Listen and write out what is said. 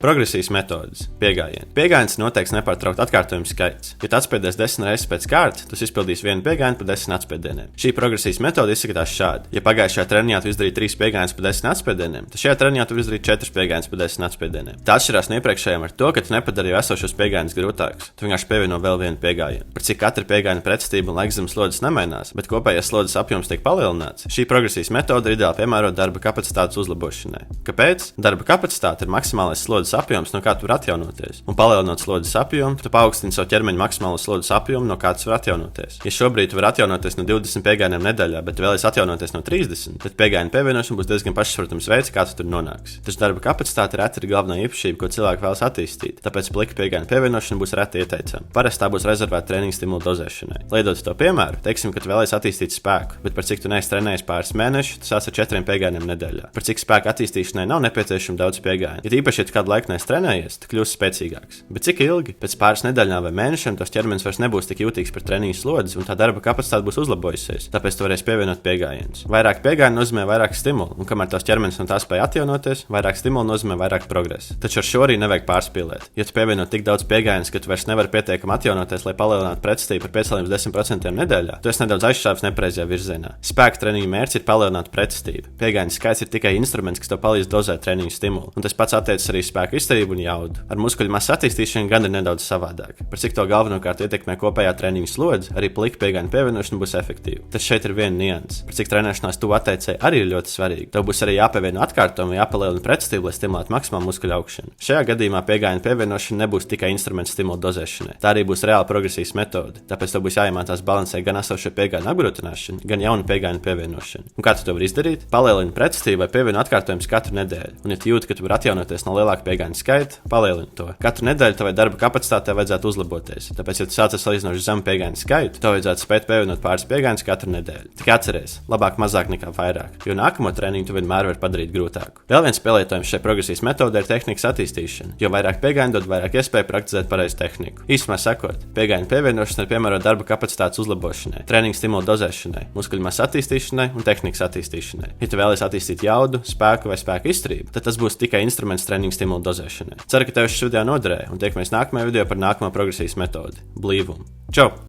Progresijas metodes. Piegājieni. Piegājiens noteikts nepārtraukt atkārtojumu skaits. Ja tu atspiedies 10 reizes pēc kārtas, tu izpildīsi vienu piegājienu pa 10 atspiedieniem. Šī progresijas metode izskatās šādi. Ja pagājušajā treniņā tu izdarīji 3 piegājienus pa 10 atspiedieniem, tad šajā treniņā tu izdarīji 4 piegājienus pa 10 atspiedieniem. Tā atšķirās no iepriekšējām ar to, ka tu nepadarīji esošos piegājienus grūtākus. Tu vienkārši pievieno vēl vienu piegājienu. Par cik katra piegājiena pretestība un laikzemes slodzes nemainās, bet kopējais slodzes apjoms tiek palielināts, šī progresijas metode ir ideāli piemērota darba kapacitātes uzlabošanai. Kāpēc? Darba kapacitāte ir maksimālais slodzes apjoms, no kā tu vari atjaunoties. Un palielinot slodzes apjomu, tu paaugstini savu ķermeņa maksimālo slodzes apjomu, no kā tu vari atjaunoties. Ja šobrīd tu vari atjaunoties no 20 piegājieniem nedēļā, bet vēlies atjaunoties no 30, tad piegājienu pievienošana būs diezgan pašsaprotams veids, kā tu tur nonāksi. Taču darba kapacitāte reti ir galvenā īpašība, ko cilvēki vēlas attīstīt, tāpēc plika piegājienu pievienošana būs reti ieteicama. Parasti tā būs rezervēta treniņa stimulu dozēšanai. Liedot to piemēru, teiksim, ka tu vēlies attīstīt spēku, bet par cik tu neesi trenējis pāris mēnešus, tu sāc ar 4 piegājieniem nedēļā. Par cik spēka attīstīšanai nav nepieciešama daudz piegājienu. Ja īpaši, ja tu kādu laiku neesi trenējies, tu kļūsi spēcīgāks. Bet cik ilgi? Pēc pāris nedēļām vai mēnešiem tavs ķermenis vairs nebūs tik jūtīgs par treniņu slodzes, un tā darba kapacitāte būs uzlabojusies. Tāpēc tu varēsi pievienot piegājienus. Vairāk piegājienu nozīmē vairāk stimulu, un kamēr tavs ķermenis no tā spēj atjaunoties, vairāk stimulu nozīmē vairāk progresa. Taču ar šo arī nevajag pārspīlēt. Ja tu pievieno tik daudz piegājienus, ka tu vairs nevari pietiekami atjaunoties, lai palielinātu pretestību par 5 līdz 10% nedēļā, tu esi nedaudz aizšāvis nepareizajā virzienā. Spēka treniņa mērķis ir palielināt pretestību. Piegājienu skaits ir tikai instruments, kas tev palīdz dozēt treniņu stimulu, un tas pats attiecas arī spēku izturību un jaudu. Ar muskuļu masas attīstīšanu gan ir nedaudz savādāk. Par cik to galvenokārt ietekmē kopējā treniņa slodze, arī plika piegājienu pievienošana būs efektīva. Tas šeit ir viena nianse. Par cik trenēšanās tu atteicēji arī ir ļoti svarīgi. Tev būs arī jāpievieno atkārtojumi, jāpalielina pretestība, lai stimulētu maksimālu muskuļu augšanu. Šajā gadījumā piegājienu pievienošana nebūs tikai instruments stimulu dozēšanai. Tā arī būs reāla progresijas metode. Tāpēc tev būs jāiemācās balansēt gan esošo piegājienu apgrūtināšanu, gan jaunu piegājienu pievienošanu. Un kā tu to vari izdarīt? Palielini pretestību vai pievieno atkārtojumus katru nedēļu. Un ja tu jūti, ka tu vari atjaunoties no lielāka piegājienu skaita, palielini to. Katru nedēļu tavai darba kapacitātei vajadzētu uzlaboties. Tāpēc, ja tu sāc ar salīdzinoši zemu piegājienu skaitu, tev vajadzētu spēt pievienot pāris piegājienus katru nedēļu. Tikai atceries, labāk mazāk nekā vairāk, jo nākamo treniņu tu vienmēr vari padarīt grūtāku. Vēl viens pielietojums šai progresijas metodē ir tehnikas attīstīšana, jo vairāk piegājienu dod vairāk iespēju praktizēt pareizu tehniku. Īsumā sakot, piegājienu pievienošana ir piemērota darba kapacitātes uzlabošanai, treniņa stimulu dozēšanai, muskuļu masas attīstīšanai un tehnikas attīstīšanai. Ja tu vēlies attīstīt jaudu, spēku vai spēku izturību, tad tas būs tikai instruments treniņa stimulu dozēšanai. Ceru, ka tev šis video noderēja, un tiekamies nākamajā video par nākamo progresijas metodi – blīvumu. Čau!